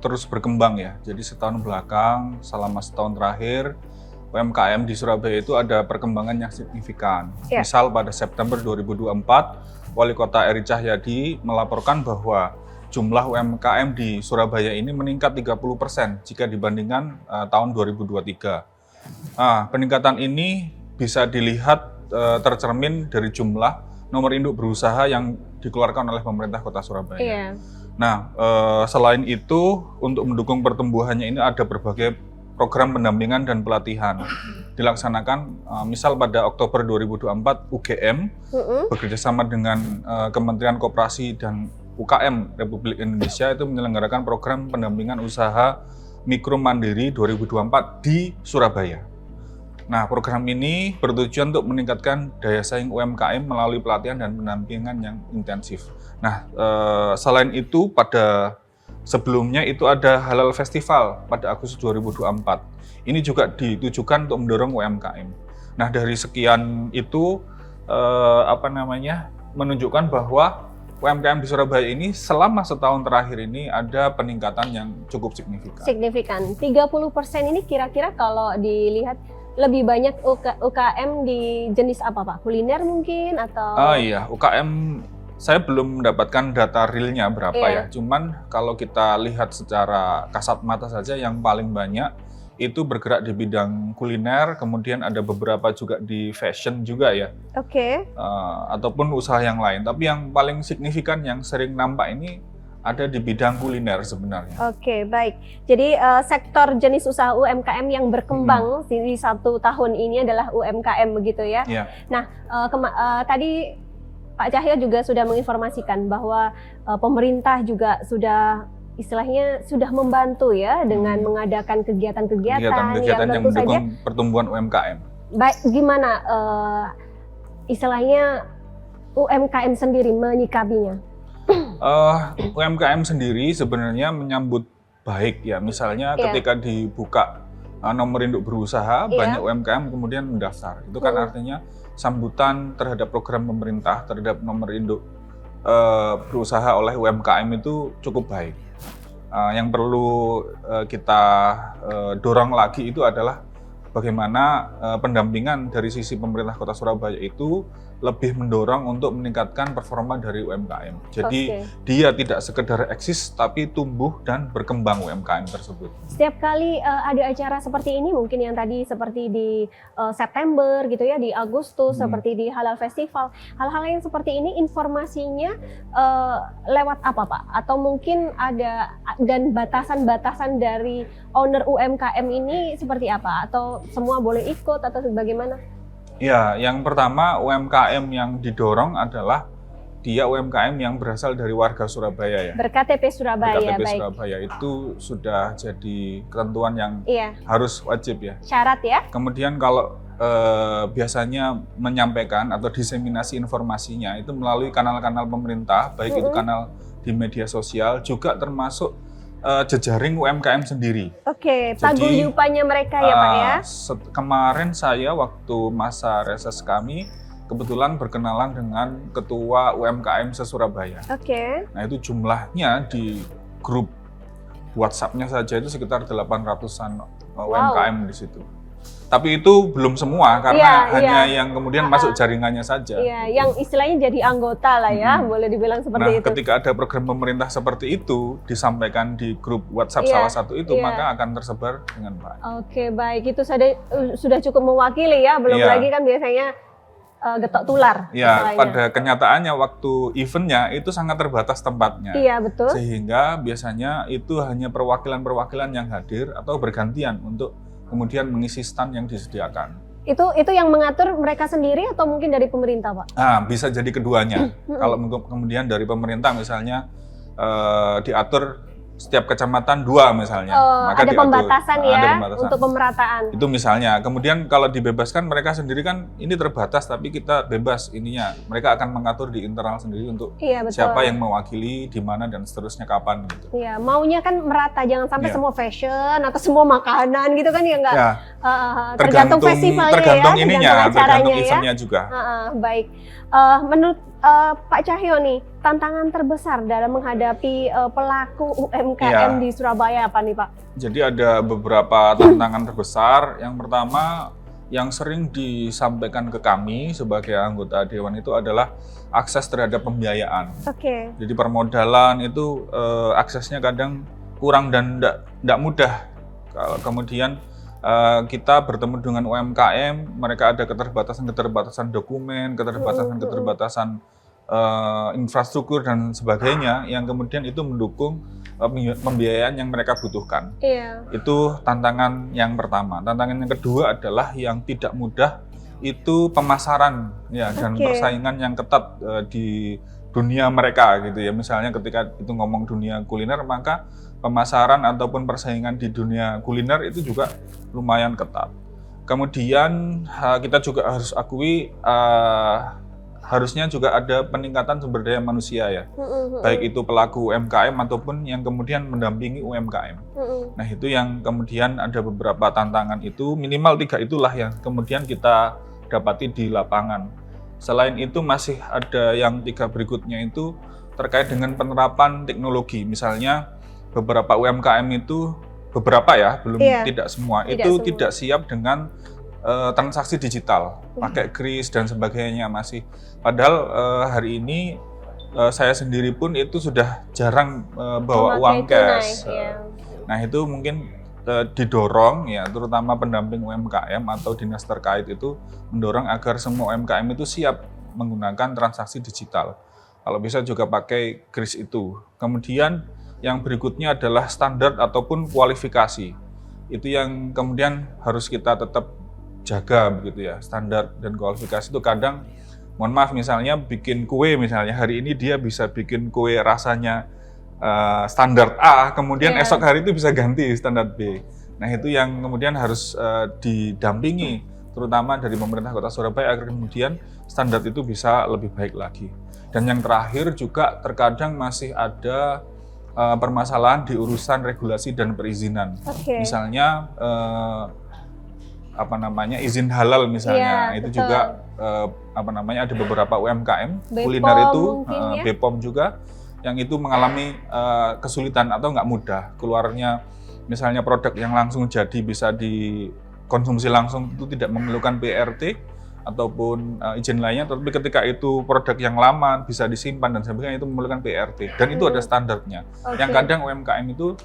terus berkembang ya. Jadi setahun belakang, selama setahun terakhir, UMKM di Surabaya itu ada perkembangan yang signifikan. Misal pada September 2024, Wali Kota Eri Cahyadi melaporkan bahwa jumlah UMKM di Surabaya ini meningkat 30% jika dibandingkan tahun 2023. Peningkatan ini bisa dilihat tercermin dari jumlah nomor induk berusaha yang dikeluarkan oleh pemerintah Kota Surabaya. Nah, selain itu, untuk mendukung pertumbuhannya ini ada berbagai program pendampingan dan pelatihan dilaksanakan. Misal pada Oktober 2024, UGM bekerjasama dengan Kementerian Koperasi dan UKM Republik Indonesia itu menyelenggarakan program pendampingan usaha mikro mandiri 2024 di Surabaya. Nah, program ini bertujuan untuk meningkatkan daya saing UMKM melalui pelatihan dan pendampingan yang intensif. Nah, selain itu pada sebelumnya itu ada Halal Festival pada Agustus 2024. Ini juga ditujukan untuk mendorong UMKM. Nah, dari sekian itu menunjukkan bahwa UMKM di Surabaya ini selama setahun terakhir ini ada peningkatan yang cukup signifikan. 30% ini kira-kira kalau dilihat lebih banyak UKM di jenis apa Pak? Kuliner mungkin atau? Iya, UKM saya belum mendapatkan data realnya berapa ya. Cuman kalau kita lihat secara kasat mata saja yang paling banyak itu bergerak di bidang kuliner, kemudian ada beberapa juga di fashion juga ya. Ataupun usaha yang lain. Tapi yang paling signifikan yang sering nampak ini ada di bidang kuliner sebenarnya. Baik. Jadi sektor jenis usaha UMKM yang berkembang di 1 tahun ini adalah UMKM begitu ya. Nah, tadi Pak Cahyo juga sudah menginformasikan bahwa pemerintah juga sudah istilahnya sudah membantu ya dengan mengadakan kegiatan-kegiatan yang mendukung pertumbuhan UMKM. Baik, gimana istilahnya UMKM sendiri menyikapinya? UMKM sendiri sebenarnya menyambut baik ya, misalnya ketika dibuka nomor induk berusaha, banyak UMKM kemudian mendaftar. Itu kan artinya sambutan terhadap program pemerintah terhadap nomor induk berusaha oleh UMKM itu cukup baik. Yang perlu kita dorong lagi itu adalah bagaimana pendampingan dari sisi pemerintah Kota Surabaya itu lebih mendorong untuk meningkatkan performa dari UMKM. Jadi dia tidak sekedar eksis tapi tumbuh dan berkembang UMKM tersebut. Setiap kali ada acara seperti ini, mungkin yang tadi seperti di September gitu ya, di Agustus seperti di Halal Festival, hal-hal yang seperti ini informasinya lewat apa Pak? Atau mungkin ada dan batasan-batasan dari owner UMKM ini seperti apa? Atau semua boleh ikut atau bagaimana? Ya, yang pertama UMKM yang didorong adalah dia UMKM yang berasal dari warga Surabaya ya. Berktp Surabaya. Berktp Surabaya itu sudah jadi ketentuan yang harus wajib ya. Syarat ya. Kemudian kalau biasanya menyampaikan atau diseminasi informasinya itu melalui kanal-kanal pemerintah, baik itu kanal di media sosial, juga termasuk jejaring UMKM sendiri. Paguyupannya mereka ya Pak ya. Kemarin saya waktu masa reses kami kebetulan berkenalan dengan ketua UMKM se-Surabaya. Nah itu jumlahnya di grup WhatsApp-nya saja itu sekitar 800-an UMKM di situ. Tapi itu belum semua karena hanya yang kemudian masuk jaringannya saja. Iya, yang istilahnya jadi anggota lah ya, boleh dibilang seperti itu. Nah, ketika ada program pemerintah seperti itu disampaikan di grup WhatsApp salah satu itu, maka akan tersebar dengan baik. Oke, baik. Itu sudah cukup mewakili ya, belum lagi kan biasanya getok tular. Ya, pada kenyataannya waktu eventnya itu sangat terbatas tempatnya. Iya, betul. Sehingga biasanya itu hanya perwakilan-perwakilan yang hadir atau bergantian untuk kemudian mengisi stand yang disediakan. Itu yang mengatur mereka sendiri atau mungkin dari pemerintah, Pak? Bisa jadi keduanya. Kalau kemudian dari pemerintah misalnya diatur setiap kecamatan 2 misalnya. Maka ada pembatasan ya untuk pemerataan. Itu misalnya. Kemudian kalau dibebaskan mereka sendiri kan ini terbatas tapi kita bebas ininya. Mereka akan mengatur di internal sendiri untuk siapa yang mewakili, di mana dan seterusnya kapan gitu. Iya, maunya kan merata, jangan sampai semua fashion atau semua makanan gitu kan ya enggak. Tergantung festivalnya tergantung ya, ininya, tergantung eventnya juga. Baik. Menurut Pak Cahyo nih, tantangan terbesar dalam menghadapi pelaku UMKM di Surabaya apa nih Pak? Jadi ada beberapa tantangan terbesar. Yang pertama yang sering disampaikan ke kami sebagai anggota Dewan itu adalah akses terhadap pembiayaan. Jadi permodalan itu aksesnya kadang kurang dan tidak mudah. Kemudian kita bertemu dengan UMKM, mereka ada keterbatasan dokumen, keterbatasan infrastruktur dan sebagainya yang kemudian itu mendukung pembiayaan yang mereka butuhkan. Itu tantangan yang pertama. Tantangan yang kedua adalah yang tidak mudah itu pemasaran ya dan persaingan yang ketat di dunia mereka gitu ya. Misalnya ketika itu ngomong dunia kuliner, maka pemasaran ataupun persaingan di dunia kuliner itu juga lumayan ketat. Kemudian kita juga harus akui harusnya juga ada peningkatan sumber daya manusia ya, baik itu pelaku UMKM ataupun yang kemudian mendampingi UMKM. Nah itu yang kemudian ada beberapa tantangan itu, minimal 3 itulah yang kemudian kita dapati di lapangan. Selain itu masih ada yang 3 berikutnya itu terkait dengan penerapan teknologi, misalnya beberapa UMKM itu, beberapa ya, belum tidak semua, tidak siap dengan transaksi digital, pakai kris dan sebagainya masih. Padahal hari ini saya sendiri pun itu sudah jarang bawa uang cash. Nah itu mungkin didorong ya, terutama pendamping UMKM atau dinas terkait itu mendorong agar semua UMKM itu siap menggunakan transaksi digital. Kalau bisa juga pakai kris itu. Kemudian yang berikutnya adalah standar ataupun kualifikasi. Itu yang kemudian harus kita tetap jaga begitu ya. Standar dan kualifikasi itu kadang, mohon maaf misalnya bikin kue misalnya, hari ini dia bisa bikin kue rasanya standar A, kemudian esok hari itu bisa ganti standar B. Nah itu yang kemudian harus didampingi, terutama dari pemerintah Kota Surabaya agar kemudian standar itu bisa lebih baik lagi. Dan yang terakhir juga terkadang masih ada permasalahan di urusan regulasi dan perizinan. Misalnya izin halal misalnya. Iya, itu betul. juga ada beberapa UMKM BPOM kuliner itu, mungkin ya. BPOM juga yang itu mengalami kesulitan atau nggak mudah keluarnya. Misalnya produk yang langsung jadi bisa dikonsumsi langsung itu tidak memerlukan PRT ataupun izin lainnya, tapi ketika itu produk yang lama bisa disimpan dan sebagainya itu memerlukan PRT dan itu ada standarnya. Yang kadang UMKM itu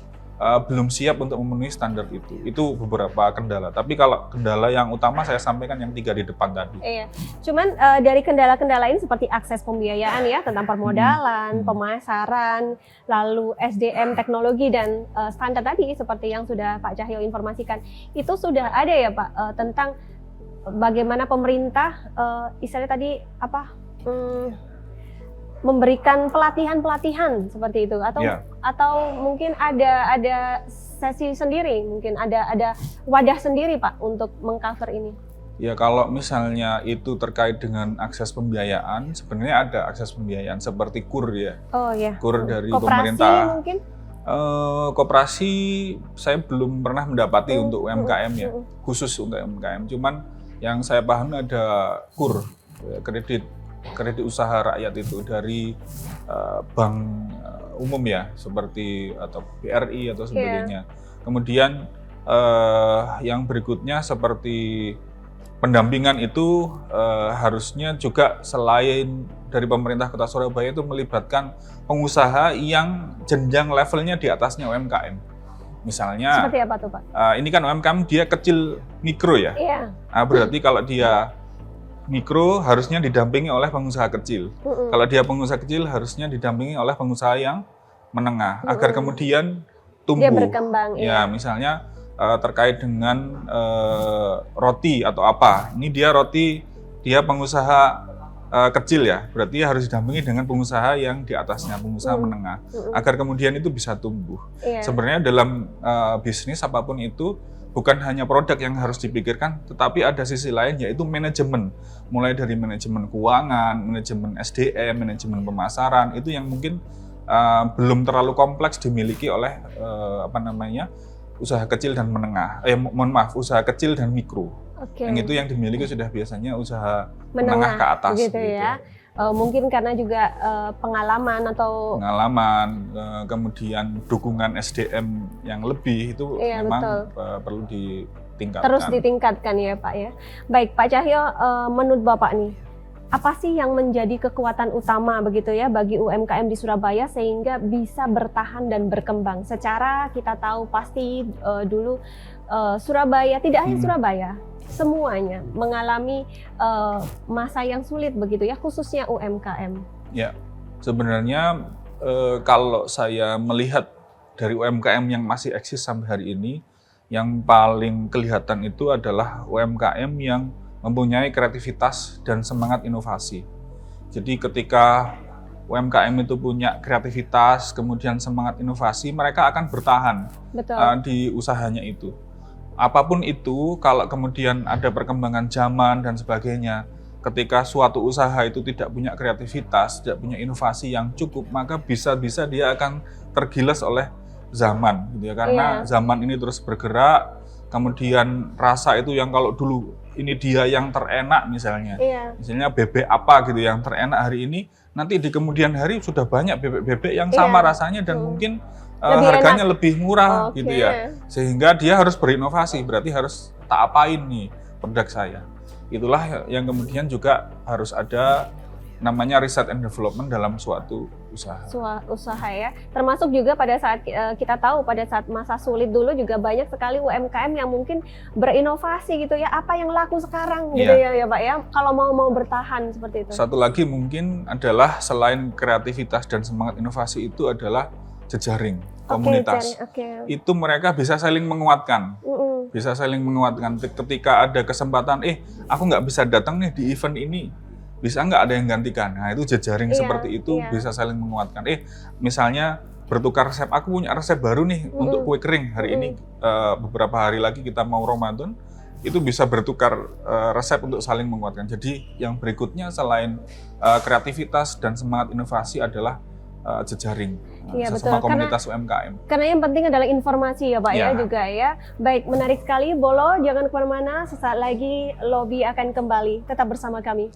belum siap untuk memenuhi standar itu. Itu beberapa kendala. Tapi kalau kendala yang utama saya sampaikan yang 3 di depan tadi. Iya. Cuman dari kendala-kendala ini seperti akses pembiayaan ya, tentang permodalan, pemasaran, lalu SDM, teknologi dan standar tadi seperti yang sudah Pak Cahyo informasikan. Itu sudah ada ya Pak tentang bagaimana pemerintah istilahnya tadi memberikan pelatihan seperti itu atau mungkin ada sesi sendiri, mungkin ada wadah sendiri Pak untuk mengcover ini. Ya kalau misalnya itu terkait dengan akses pembiayaan, sebenarnya ada akses pembiayaan seperti KUR ya. Oh ya. KUR dari Koperasi pemerintah. Mungkin? Koperasi saya belum pernah mendapati untuk UMKM ya, khusus untuk UMKM. Cuman yang saya pahami ada KUR, kredit usaha rakyat itu dari bank umum ya, seperti atau BRI atau sebagainya. Kemudian yang berikutnya seperti pendampingan itu harusnya juga selain dari pemerintah Kota Surabaya itu melibatkan pengusaha yang jenjang levelnya di atasnya UMKM. Misalnya, seperti apa tuh Pak? Ini kan UMKM dia kecil mikro ya. Iya. Berarti kalau dia mikro harusnya didampingi oleh pengusaha kecil. Kalau dia pengusaha kecil harusnya didampingi oleh pengusaha yang menengah agar kemudian tumbuh. Dia berkembang. Ya, misalnya terkait dengan roti atau apa. Ini dia pengusaha kecil ya. Berarti harus didampingi dengan pengusaha yang di atasnya, pengusaha menengah agar kemudian itu bisa tumbuh. Sebenarnya dalam bisnis apapun itu bukan hanya produk yang harus dipikirkan, tetapi ada sisi lain yaitu manajemen. Mulai dari manajemen keuangan, manajemen SDM, manajemen pemasaran, itu yang mungkin belum terlalu kompleks dimiliki oleh usaha kecil dan menengah. Usaha kecil dan mikro. Yang itu yang dimiliki sudah biasanya usaha menengah ke atas. Gitu ya. Mungkin karena juga pengalaman, kemudian dukungan SDM yang lebih itu memang perlu ditingkatkan. Terus ditingkatkan ya Pak ya. Baik Pak Cahyo, menurut Bapak nih, apa sih yang menjadi kekuatan utama begitu ya bagi UMKM di Surabaya sehingga bisa bertahan dan berkembang? Secara kita tahu pasti dulu Surabaya, tidak hanya Surabaya, semuanya mengalami masa yang sulit begitu ya, khususnya UMKM. Ya, sebenarnya kalau saya melihat dari UMKM yang masih eksis sampai hari ini, yang paling kelihatan itu adalah UMKM yang mempunyai kreativitas dan semangat inovasi. Jadi ketika UMKM itu punya kreativitas, kemudian semangat inovasi, mereka akan bertahan di usahanya itu. Apapun itu, kalau kemudian ada perkembangan zaman dan sebagainya, ketika suatu usaha itu tidak punya kreativitas, tidak punya inovasi yang cukup, maka bisa-bisa dia akan tergilas oleh zaman, gitu ya. Karena zaman ini terus bergerak, kemudian rasa itu yang kalau dulu ini dia yang terenak misalnya, misalnya bebek apa gitu yang terenak hari ini, nanti di kemudian hari sudah banyak bebek-bebek yang sama rasanya dan mungkin harganya lebih murah gitu ya, sehingga dia harus berinovasi, berarti harus tak apain nih produk saya. Itulah yang kemudian juga harus ada namanya riset and development dalam suatu usaha. Usaha ya, termasuk juga pada saat kita tahu pada saat masa sulit dulu juga banyak sekali UMKM yang mungkin berinovasi gitu ya, apa yang laku sekarang gitu ya Pak ya, kalau mau bertahan seperti itu. Satu lagi mungkin adalah selain kreativitas dan semangat inovasi itu adalah jejaring komunitas. Itu mereka bisa saling menguatkan. Bisa saling menguatkan ketika ada kesempatan, aku nggak bisa datang nih di event ini, bisa nggak ada yang gantikan. Nah itu jejaring seperti itu bisa saling menguatkan. Misalnya bertukar resep, aku punya resep baru nih untuk kue kering hari ini, beberapa hari lagi kita mau Ramadan, itu bisa bertukar resep untuk saling menguatkan. Jadi yang berikutnya selain kreativitas dan semangat inovasi adalah jejaring betul. sesama komunitas UMKM. Karena yang penting adalah informasi ya Pak ya juga ya. Baik, menarik sekali. Bolo, jangan kemana-mana. Sesaat lagi Lobby akan kembali. Tetap bersama kami.